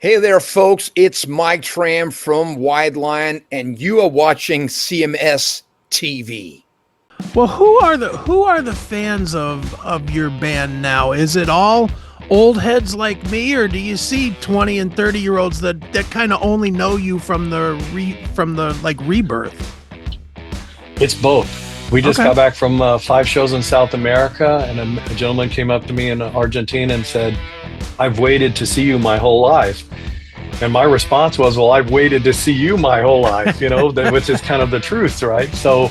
Hey there, folks. It's Mike Tram from Wideline, and you are watching CMS TV. Well, who are the fans of your band now? Is it all old heads like me, or do you see 20 and 30-year-olds that kind of only know you from the rebirth? It's both. We just got back from 5 shows in South America, and a gentleman came up to me in Argentina and said, "I've waited to see you my whole life." And my response was, "Well, I've waited to see you my whole life," which is kind of the truth, right? So,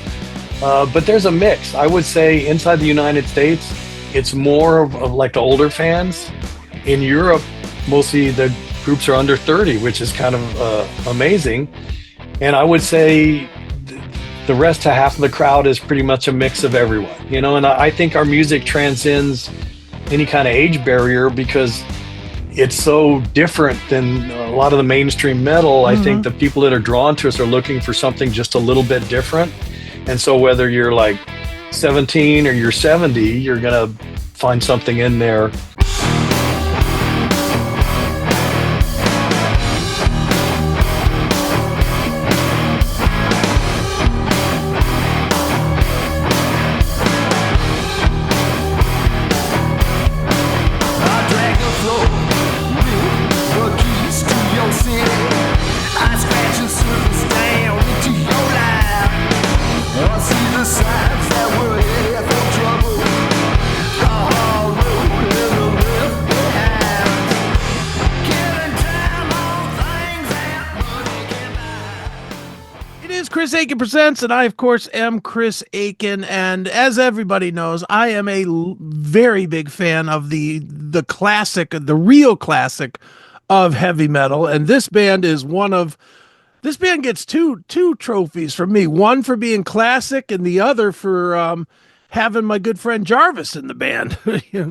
but there's a mix. I would say inside the United States, it's more of like the older fans. In Europe, mostly the groups are under 30, which is kind of amazing. And I would say the rest to half of the crowd is pretty much a mix of everyone, and I think our music transcends any kind of age barrier because it's so different than a lot of the mainstream metal. I think the people that are drawn to us are looking for something just a little bit different. And so whether you're like 17 or you're 70, you're going to find something in there. Akin Presents, and I, of course, am Chris Akin. And as everybody knows, I am a very big fan of the classic, the real classic of heavy metal. And this band gets two trophies from me. One for being classic, and the other for having my good friend Jarvis in the band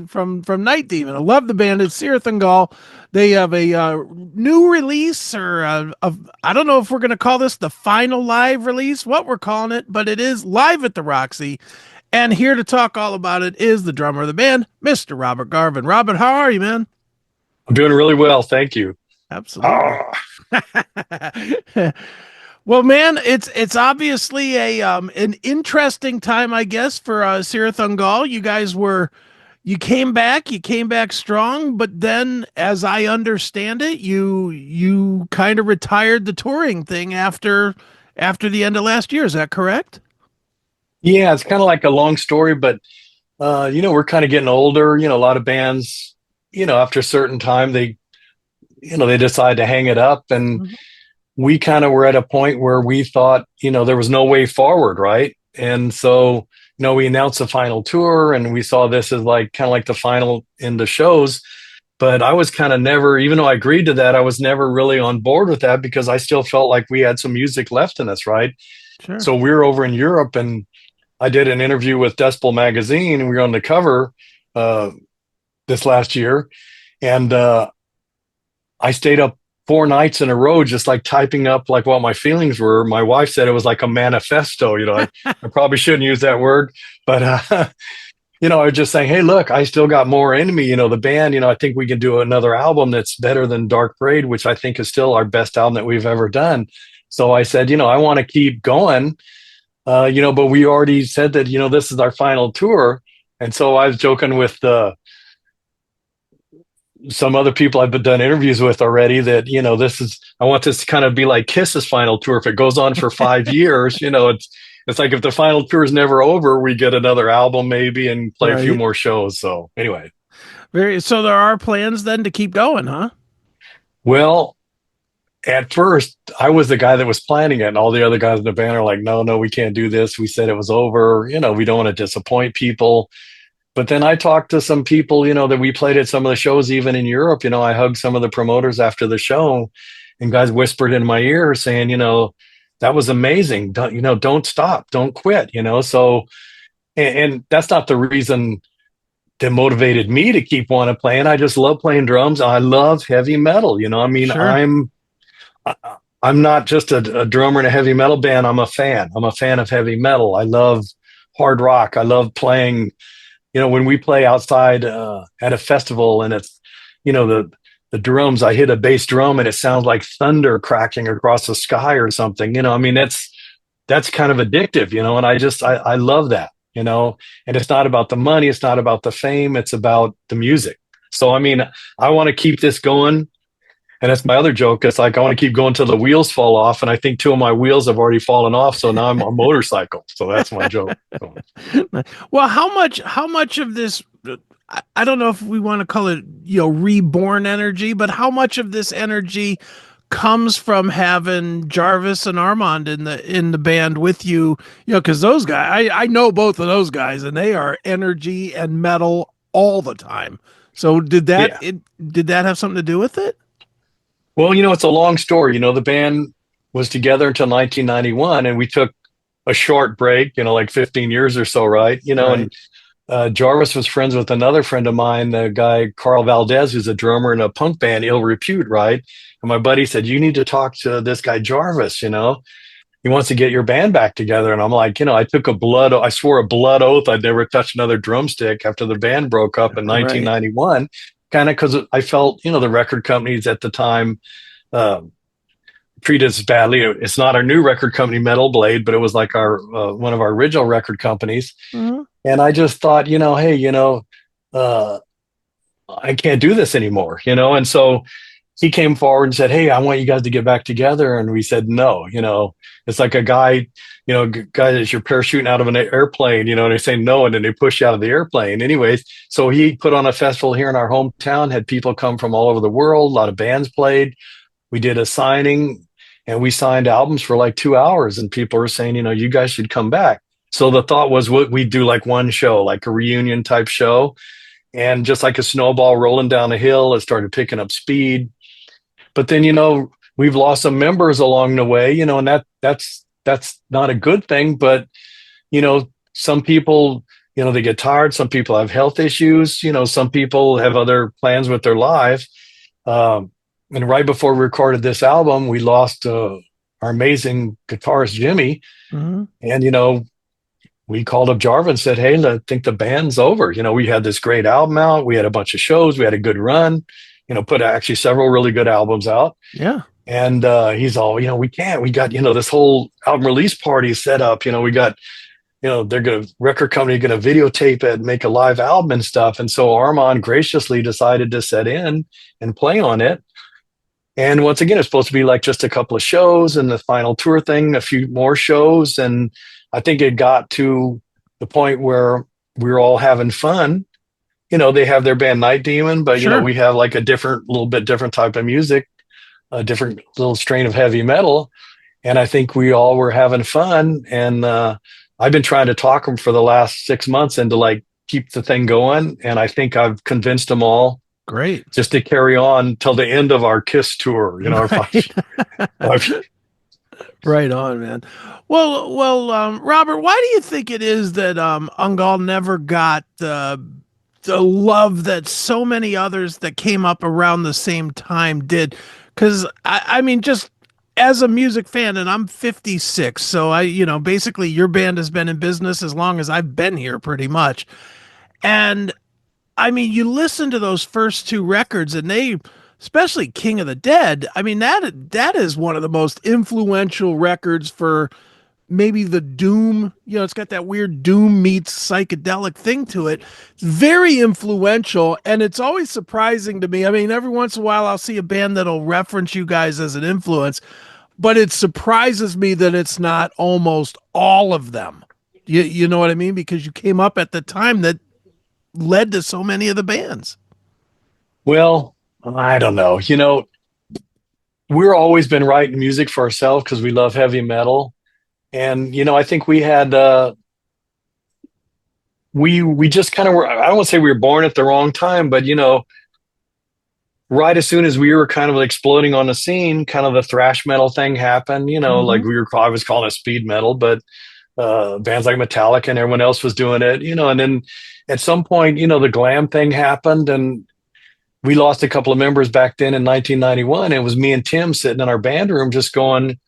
from Night Demon. I love the band. It's Cirith Ungol. They have a new release, or I don't know if we're going to call this the final live release, what we're calling it, but it is live at the Roxy. And here to talk all about it is the drummer of the band, Mr. Robert Garven. Robert, how are you, man? I'm doing really well. Thank you. Absolutely. Well, man, it's obviously a an interesting time, I guess, for Cirith Ungol. You came back strong, but then, as I understand it, you kind of retired the touring thing after the end of last year. Is that correct? Yeah, it's kind of like a long story, but we're kind of getting older. A lot of bands, after a certain time, they decide to hang it up, and we kind of were at a point where we thought, there was no way forward, right? And so we announced the final tour, and we saw this as kind of like the final in the shows. But I was kind of never, even though I agreed to that, I was never really on board with that because I still felt like we had some music left in us, right? Sure. So we were over in Europe, and I did an interview with Decibel magazine, and we were on the cover this last year. And I stayed up 4 nights in a row, just typing up what my feelings were. My wife said it was like a manifesto. I probably shouldn't use that word, but I was just saying, hey, look, I still got more in me. The band, I think we can do another album that's better than Dark Parade, which I think is still our best album that we've ever done. So I said, I want to keep going, but we already said that, this is our final tour. And so I was joking with some other people I've done interviews with already that, I want this to kind of be like Kiss's final tour. If it goes on for 5 years, it's like if the final tour is never over, we get another album maybe and play a few more shows. So anyway. So there are plans then to keep going, huh? Well, at first I was the guy that was planning it, and all the other guys in the band are like, no, we can't do this. We said it was over. We don't want to disappoint people. But then I talked to some people, that we played at some of the shows, even in Europe. I hugged some of the promoters after the show, and guys whispered in my ear saying, that was amazing. Don't stop, don't quit, So, and that's not the reason that motivated me to keep wanting to play. And I just love playing drums. I love heavy metal. Sure. I'm not just a drummer in a heavy metal band. I'm a fan. I'm a fan of heavy metal. I love hard rock. I love playing. When we play outside at a festival, and it's, the the drums, I hit a bass drum and it sounds like thunder cracking across the sky or something. You know, I mean, that's kind of addictive, you know, and I love that, you know, and it's not about the money. It's not about the fame. It's about the music. So, I mean, I want to keep this going. And that's my other joke. It's like, I want to keep going till the wheels fall off. And I think 2 of my wheels have already fallen off. So now I'm on a motorcycle. So that's my joke. Well, how much of this, I don't know if we want to call it, you know, reborn energy, but how much of this energy comes from having Jarvis and Armand in the band with you? You know, because those guys, I know both of those guys, and they are energy and metal all the time. So did that have something to do with it? Well, you know, it's a long story. You know, the band was together until 1991, and we took a short break, you know, like 15 years or so, right? You know, Right. and Jarvis was friends with another friend of mine, the guy Carl Valdez, who's a drummer in a punk band, Ill Repute, right? And my buddy said, you need to talk to this guy Jarvis, you know, he wants to get your band back together. And I'm like, you know, I swore a blood oath I'd never touch another drumstick after the band broke up in 1991, kind of because I felt, you know, the record companies at the time treated us badly. It's not our new record company, Metal Blade, but it was like our one of our original record companies. Mm-hmm. And I just thought, you know, hey, you know, I can't do this anymore, you know? And so he came forward and said, hey, I want you guys to get back together. And we said, no, you know, it's like a guy, you know, guy that's you're parachuting out of an airplane, you know, and they say no, and then they push you out of the airplane. Anyways, so he put on a festival here in our hometown, had people come from all over the world. A lot of bands played. We did a signing and we signed albums for like 2 hours, and people were saying, you know, you guys should come back. So the thought was we'd do like one show, like a reunion type show. And just like a snowball rolling down a hill, it started picking up speed. But then, you know, we've lost some members along the way, you know, and that's not a good thing. But, you know, some people, you know, they get tired. Some people have health issues. You know, some people have other plans with their lives. And right before we recorded this album, we lost our amazing guitarist, Jimmy. Mm-hmm. And, you know, we called up Jarvis and said, hey, I think the band's over. You know, we had this great album out. We had a bunch of shows. We had a good run. You know, put actually several really good albums out. Yeah. And he's all, you know, we got, you know, this whole album release party set up. You know, we got, you know, record company going to videotape it, make a live album and stuff. And so Armand graciously decided to set in and play on it. And once again, it's supposed to be like just a couple of shows and the final tour thing, a few more shows. And I think it got to the point where we were all having fun. You know, they have their band Night Demon, but, you know, we have like a little bit different type of music, a different little strain of heavy metal. And I think we all were having fun. And I've been trying to talk them for the last 6 months and to like keep the thing going. And I think I've convinced them all. Great. Just to carry on till the end of our Kiss tour, you know. Right on, man. Well, Robert, why do you think it is that Ungol never got the love that so many others that came up around the same time did? Because I mean, just as a music fan, and I'm 56, so you know, basically your band has been in business as long as I've been here, pretty much. And I mean, you listen to those first 2 records, and especially King of the Dead, I mean, that is one of the most influential records for maybe the doom. You know, it's got that weird doom meets psychedelic thing to it. It's very influential, and it's always surprising to me. I mean, every once in a while I'll see a band that'll reference you guys as an influence, but it surprises me that it's not almost all of them. You know what I mean? Because you came up at the time that led to so many of the bands. Well, I don't know. You know, we've always been writing music for ourselves because we love heavy metal. And, you know, I think we had, we just kind of were, I don't want to say we were born at the wrong time, but, you know, right as soon as we were kind of exploding on the scene, kind of the thrash metal thing happened, you know, like I was calling it speed metal, but bands like Metallica and everyone else was doing it, you know, and then at some point, you know, the glam thing happened and we lost a couple of members back then in 1991. It was me and Tim sitting in our band room just going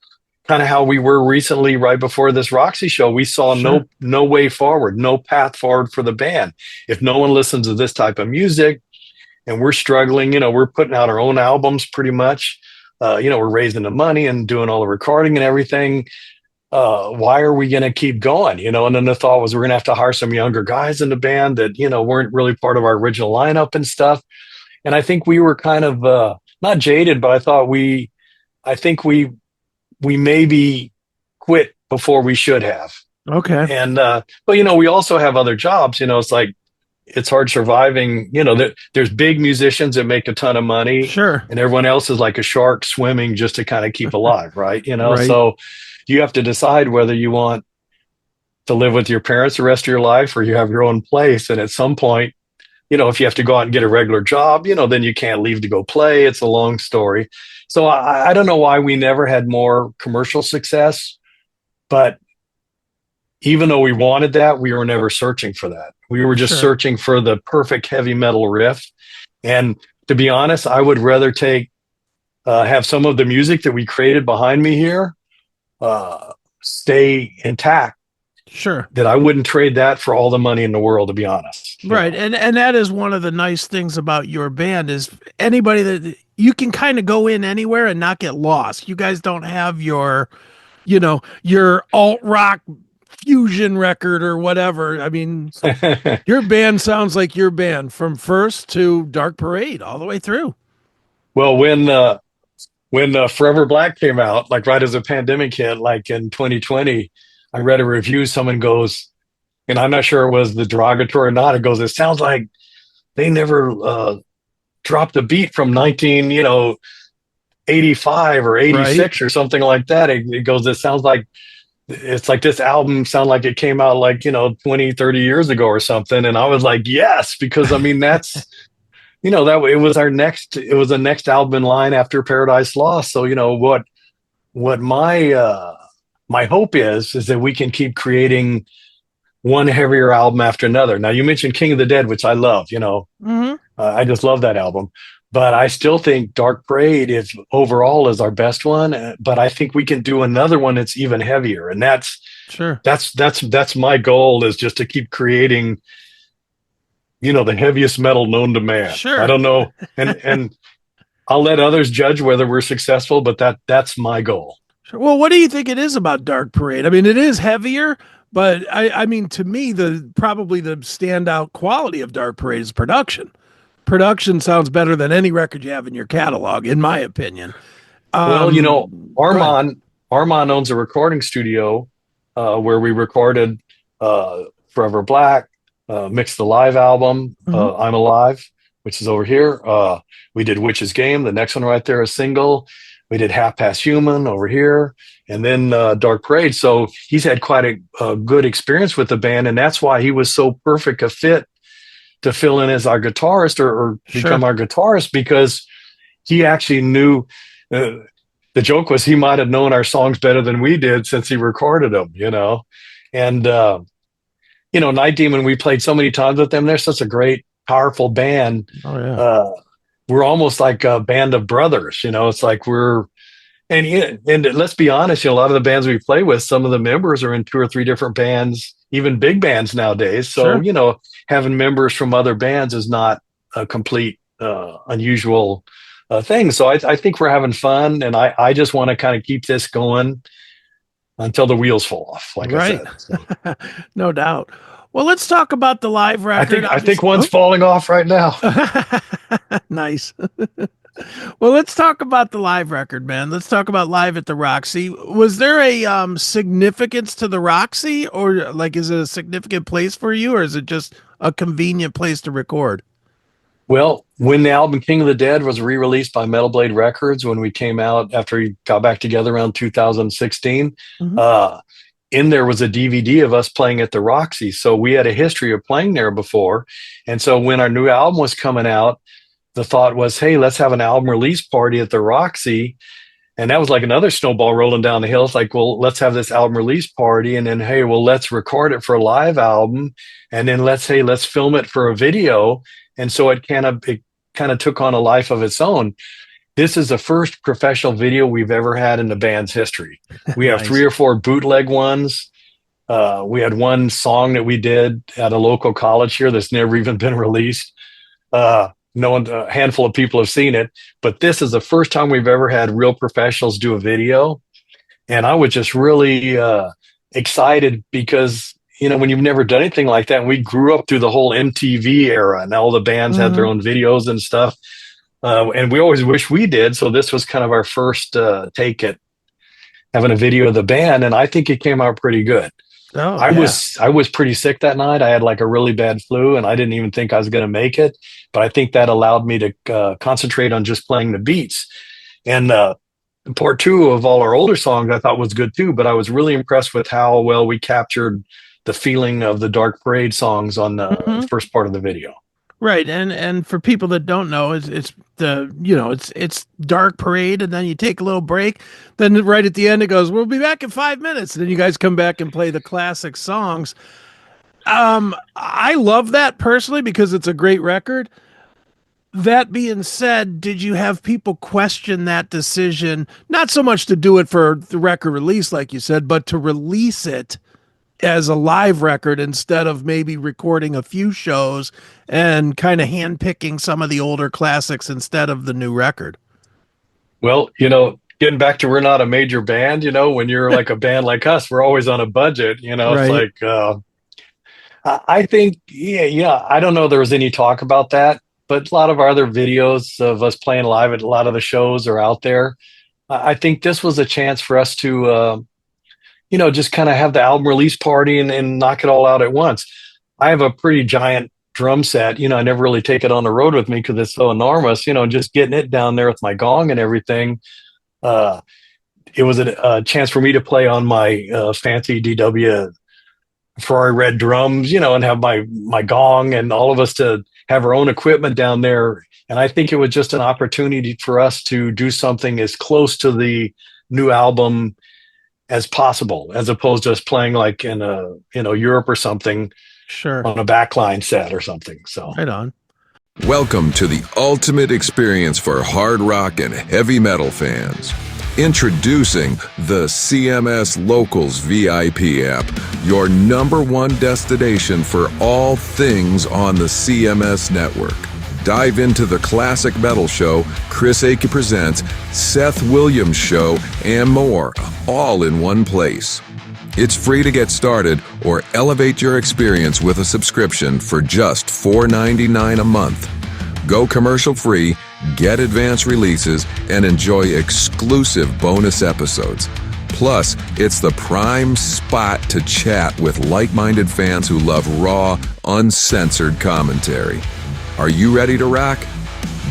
kind of how we were recently right before this Roxy show. We saw no way forward, no path forward for the band. If no one listens to this type of music and we're struggling. We're putting out our own albums pretty much. We're raising the money and doing all the recording and everything. Why are we going to keep going? And then the thought was we're going to have to hire some younger guys in the band that, weren't really part of our original lineup and stuff. And I think we were kind of not jaded, but I think we maybe quit before we should have. Okay. And, but, we also have other jobs. It's like, it's hard surviving. There's big musicians that make a ton of money. Sure. And everyone else is like a shark swimming just to kind of keep alive. Right. Right. So you have to decide whether you want to live with your parents the rest of your life or you have your own place. And at some point, if you have to go out and get a regular job, then you can't leave to go play. It's a long story. So I don't know why we never had more commercial success, but even though we wanted that, we were never searching for that. We were just searching for the perfect heavy metal riff. And to be honest, I would rather have some of the music that we created behind me here stay intact. Sure. That I wouldn't trade that for all the money in the world, to be honest. Right. And that is one of the nice things about your band is anybody that you can kind of go in anywhere and not get lost. You guys don't have your alt rock fusion record or whatever. I mean, your band sounds like your band from First to Dark Parade all the way through. Well, when Forever Black came out, like right as the pandemic hit, like in 2020, I read a review. Someone goes, and I'm not sure it was the derogatory or not. It goes, it sounds like they never dropped a beat from 1985 or 86 or something like that. It goes, it sounds like it's like this album sound like it came out like 20, 30 years ago or something. And I was like, yes, because I mean that's that it was the next album in line after Paradise Lost. So what my hope is that we can keep creating one heavier album after another. Now you mentioned King of the Dead, which I love, I just love that album, but I still think Dark Parade is our best one. But I think we can do another one that's even heavier. And that's my goal, is just to keep creating, the heaviest metal known to man. Sure. I don't know. And I'll let others judge whether we're successful, but that's my goal. Well, what do you think it is about Dark Parade? I mean, it is heavier, but I mean, to me, probably the standout quality of Dark Parade is production. Production sounds better than any record you have in your catalog, in my opinion. Well, Armand owns a recording studio where we recorded Forever Black, mixed the live album, I'm Alive, which is over here. We did Witch's Game, the next one right there, a single. We did Half Past Human over here, and then Dark Parade. So he's had quite a good experience with the band, and that's why he was so perfect a fit to fill in as our guitarist or become our guitarist, because he actually knew. The joke was he might have known our songs better than we did since he recorded them, And, Night Demon, we played so many times with them. They're such a great, powerful band. Oh, yeah. We're almost like a band of brothers, it's like and let's be honest, a lot of the bands we play with, some of the members are in 2 or 3 different bands, even big bands nowadays. So, having members from other bands is not a complete unusual thing. So I think we're having fun, and I just want to kind of keep this going until the wheels fall off, like I said. So. No doubt. Well, let's talk about the live record. I think one's falling off right now. Nice. Well, let's talk about the live record, man. Let's talk about Live at the Roxy. Was there a significance to the Roxy, or like, is it a significant place for you, or is it just a convenient place to record? Well, when the album King of the Dead was re-released by Metal Blade Records, when we came out after we got back together around 2016, in there was a DVD of us playing at the Roxy. So we had a history of playing there before. And so when our new album was coming out, the thought was, hey, let's have an album release party at the Roxy. And that was like another snowball rolling down the hill. It's like, well, let's have this album release party. And then, hey, well, let's record it for a live album. And then let's film it for a video. And so it kind of took on a life of its own. This is the first professional video we've ever had in the band's history. We have 3 or 4 bootleg ones. We had one song that we did at a local college here that's never even been released. a handful of people have seen it, but this is the first time we've ever had real professionals do a video. And I was just really excited because, when you've never done anything like that, and we grew up through the whole MTV era, and all the bands had their own videos and stuff. And we always wish we did. So this was kind of our first take at having a video of the band. And I think it came out pretty good. Oh, I was pretty sick that night. I had like a really bad flu, and I didn't even think I was going to make it. But I think that allowed me to concentrate on just playing the beats. And part two of all our older songs I thought was good too. But I was really impressed with how well we captured the feeling of the Dark Parade songs on the first part of the video. Right, and for people that don't know, it's Dark Parade, and then you take a little break. Then right at the end, it goes, "We'll be back in 5 minutes." And then you guys come back and play the classic songs. I love that personally because it's a great record. That being said, did you have people question that decision? Not so much to do it for the record release, like you said, but to release it as a live record instead of maybe recording a few shows and kind of handpicking some of the older classics instead of the new record? Well, getting back to we're not a major band, when you're like a band like us, we're always on a budget, Right. It's like, I think, I don't know there was any talk about that, but a lot of our other videos of us playing live at a lot of the shows are out there. I think this was a chance for us to, just kind of have the album release party and knock it all out at once. I have a pretty giant drum set. I never really take it on the road with me because it's so enormous, just getting it down there with my gong and everything. It was a chance for me to play on my fancy DW Ferrari red drums, and have my gong, and all of us to have our own equipment down there. And I think it was just an opportunity for us to do something as close to the new album as possible, as opposed to us playing like in Europe or something, Sure, on a backline set or something. So right on. Welcome to the ultimate experience for hard rock and heavy metal fans. Introducing the CMS Locals VIP app, your #1 destination for all things on the CMS network. Dive into the classic metal show, Chris Akin Presents, Seth Williams Show, and more, all in one place. It's free to get started or elevate your experience with a subscription for just $4.99 a month. Go commercial-free, get advance releases, and enjoy exclusive bonus episodes. Plus, it's the prime spot to chat with like-minded fans who love raw, uncensored commentary. Are you ready to rock?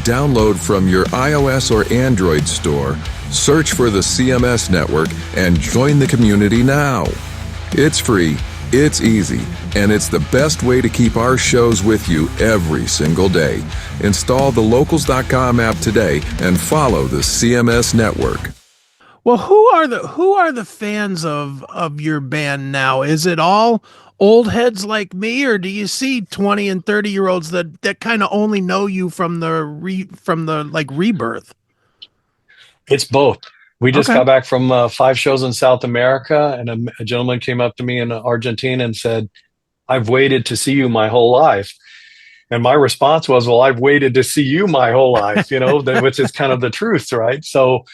Download from your iOS or Android store, search for the CMS network, and join the community now. It's free, it's easy, and it's the best way to keep our shows with you every single day. Install the locals.com app today and follow the CMS network. Well, who are the fans of your band now? Is it all old heads like me, or do you see 20 and 30-year-olds that kind of only know you from the rebirth? it's both. We just Okay. got back from 5 shows in South America, and a gentleman came up to me in Argentina and said, "I've waited to see you my whole life." And my response was, "Well, I've waited to see you my whole life," which is kind of the truth, right? So,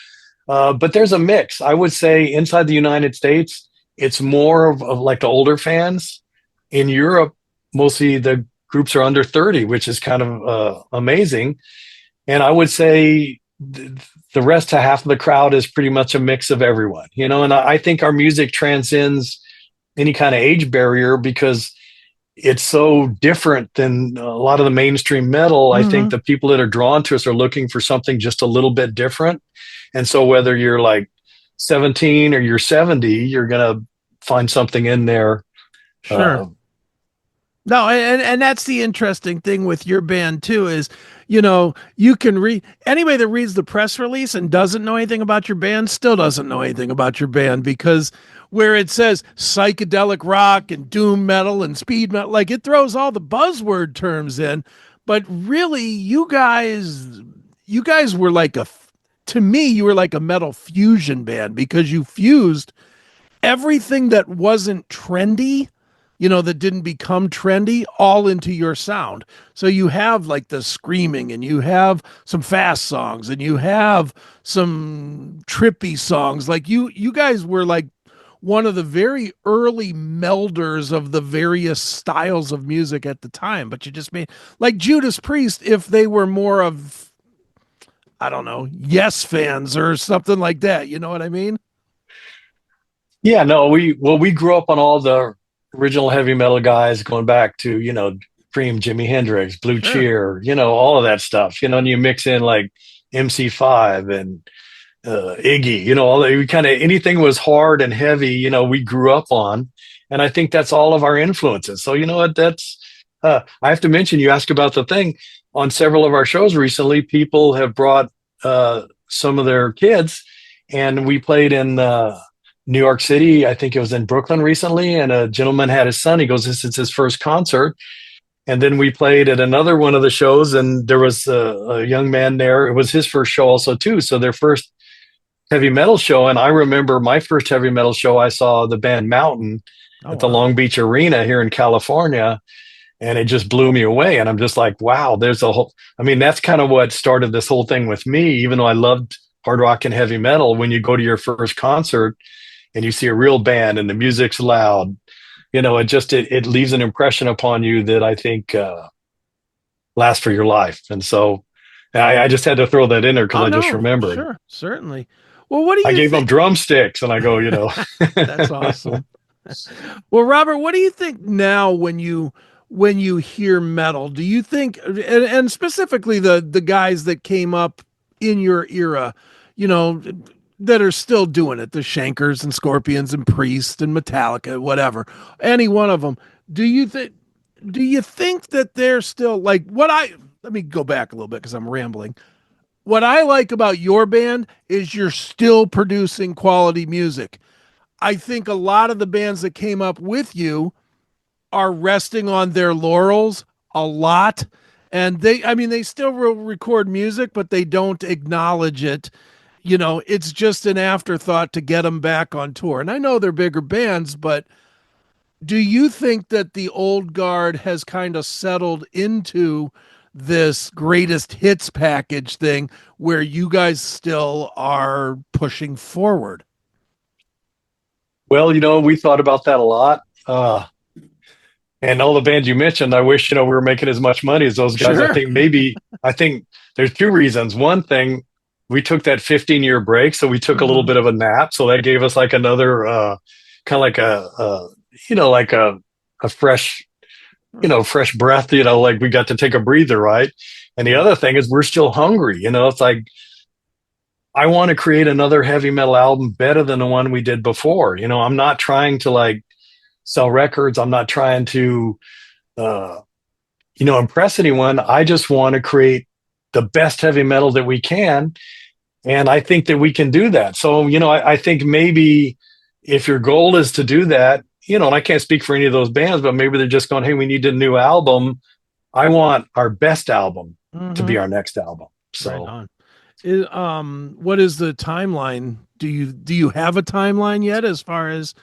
but there's a mix. I would say inside the United States, it's more of like the older fans. In Europe, mostly the groups are under 30, which is kind of amazing. And I would say the rest to half of the crowd is pretty much a mix of everyone, and I think our music transcends any kind of age barrier because it's so different than a lot of the mainstream metal. I think the people that are drawn to us are looking for something just a little bit different. And so whether you're like 17 or you're 70, you're going to find something in there. Sure. No, and that's the interesting thing with your band too is, you can read anybody that reads the press release and doesn't know anything about your band still doesn't know anything about your band, because where it says psychedelic rock and doom metal and speed metal, like it throws all the buzzword terms in, but really you guys were like to me, you were like a metal fusion band because you fused everything that wasn't trendy that didn't become trendy all into your sound. So you have like the screaming, and you have some fast songs, and you have some trippy songs. Like you guys were like one of the very early melders of the various styles of music at the time, but you just made like Judas Priest if they were more of, I don't know, Yes fans or something like that. You know what I mean? Yeah, no, we grew up on all the original heavy metal guys going back to, Cream, Jimi Hendrix, Blue Sure. Cheer, all of that stuff, and you mix in like MC5 and Iggy, all that. We kind of anything was hard and heavy, we grew up on, and I think that's all of our influences. So you know what, that's I have to mention, you asked about the thing on several of our shows recently. People have brought some of their kids, and we played in New York City. I think it was in Brooklyn recently, and a gentleman had his son. He goes, "This is his first concert." And then we played at another one of the shows, and there was a young man there. It was his first show also too. So their first heavy metal show. And I remember my first heavy metal show, I saw the band Mountain at the Long Beach Arena here in California, and it just blew me away. And I'm just like, wow, there's a whole, that's kind of what started this whole thing with me. Even though I loved hard rock and heavy metal, when you go to your first concert and you see a real band and the music's loud, it leaves an impression upon you that I think lasts for your life. And so I just had to throw that in there because I just remembered. Sure, certainly. Well, what do you I gave them drumsticks, and I go, That's awesome. Well, Robert, what do you think now when you hear metal? Do you think, and specifically the guys that came up in your era, that are still doing it, the Shankers and Scorpions and Priest and Metallica, whatever, any one of them, do you think that they're still like let me go back a little bit because I'm rambling. What I like about your band is you're still producing quality music. I think a lot of the bands that came up with you are resting on their laurels a lot. And they still record music, but they don't acknowledge it. It's just an afterthought to get them back on tour. And I know they're bigger bands, but do you think that the old guard has kind of settled into this greatest hits package thing where you guys still are pushing forward? Well, we thought about that a lot. And all the bands you mentioned, I wish, we were making as much money as those guys. Sure. I think there's two reasons. One thing, we took that 15-year break, so we took a little bit of a nap. So that gave us like another kind of like a fresh, fresh breath, like we got to take a breather, right? And the other thing is we're still hungry. It's like, I want to create another heavy metal album better than the one we did before. I'm not trying to like sell records. I'm not trying to, impress anyone. I just want to create the best heavy metal that we can. And I think that we can do that. So, I think maybe if your goal is to do that, and I can't speak for any of those bands, but maybe they're just going, hey, we need a new album. I want our best album to be our next album. So, right on. What is the timeline? Do you have a timeline yet as far as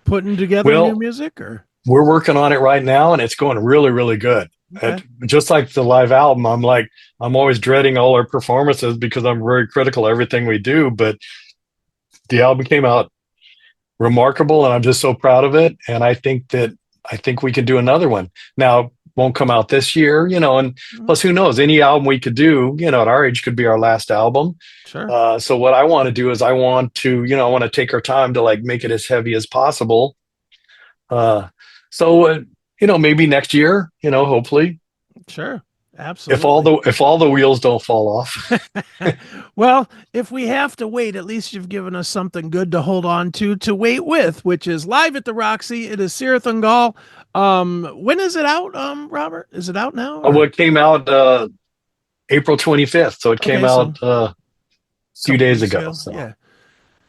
putting together new music? Or we're working on it right now, and it's going really, really good. Okay. Just like the live album, I'm always dreading all our performances because I'm very critical of everything we do. But the album came out remarkable, and I'm just so proud of it. And I think we can do another one. Now, won't come out this year, and plus who knows, any album we could do, at our age could be our last album. Sure. So what I want to do is I want to take our time to like make it as heavy as possible. Maybe next year, hopefully. Sure. Absolutely. If all the wheels don't fall off. Well, if we have to wait, at least you've given us something good to hold on to wait with, which is Live at the Roxy. It is Cirith Ungol. When is it out, Robert? Is it out now? Well, it came out April 25th, so it came out a few days ago. So. Yeah,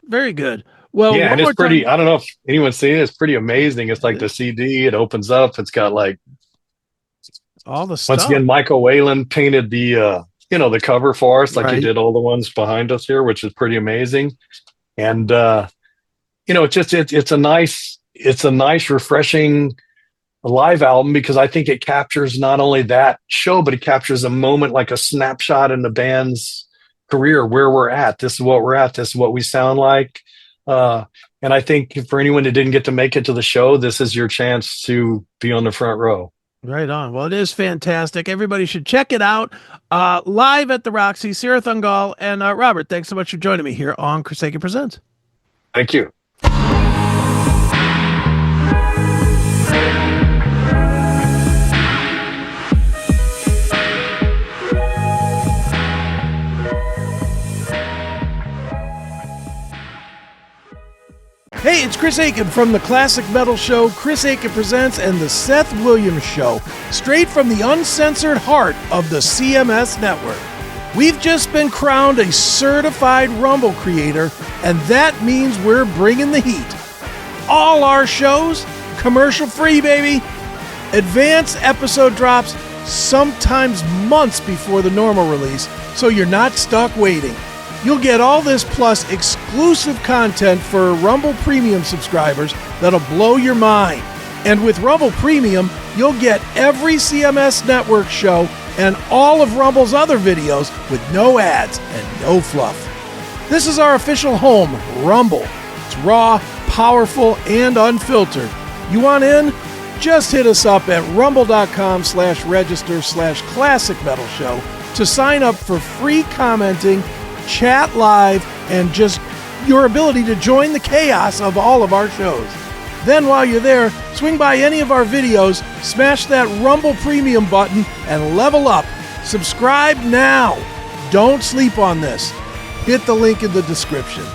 very good. Well, yeah, and it's pretty. I don't know if anyone's seen it. It's pretty amazing. It's like the CD. It opens up. It's got like all the stuff. Once again, Michael Whalen painted the the cover for us, like he did all the ones behind us here, which is pretty amazing. And it's a nice, refreshing live album because I think it captures not only that show, but it captures a moment, like a snapshot in the band's career, where we're at. This is what we're at. This is what we sound like. And I think for anyone that didn't get to make it to the show, this is your chance to be on the front row. Right on. Well, it is fantastic. Everybody should check it out. Live at the Roxy, Cirith Ungol. And Robert, thanks so much for joining me here on Akin Presents. Thank you. Hey, it's Chris Akin from the classic metal show Chris Akin Presents and the Seth Williams Show, straight from the uncensored heart of the CMS network. We've just been crowned a certified Rumble creator, and that means we're bringing the heat. All our shows, commercial free, baby. Advance episode drops sometimes months before the normal release, so you're not stuck waiting. You'll get all this plus exclusive content for Rumble Premium subscribers that'll blow your mind. And with Rumble Premium, you'll get every CMS Network show and all of Rumble's other videos with no ads and no fluff. This is our official home, Rumble. It's raw, powerful, and unfiltered. You want in? Just hit us up at rumble.com/register/classic metal show to sign up for free commenting, chat live, and just your ability to join the chaos of all of our shows. Then while you're there, swing by any of our videos, smash that Rumble Premium button, and level up. Subscribe now. Don't sleep on this. Hit the link in the description.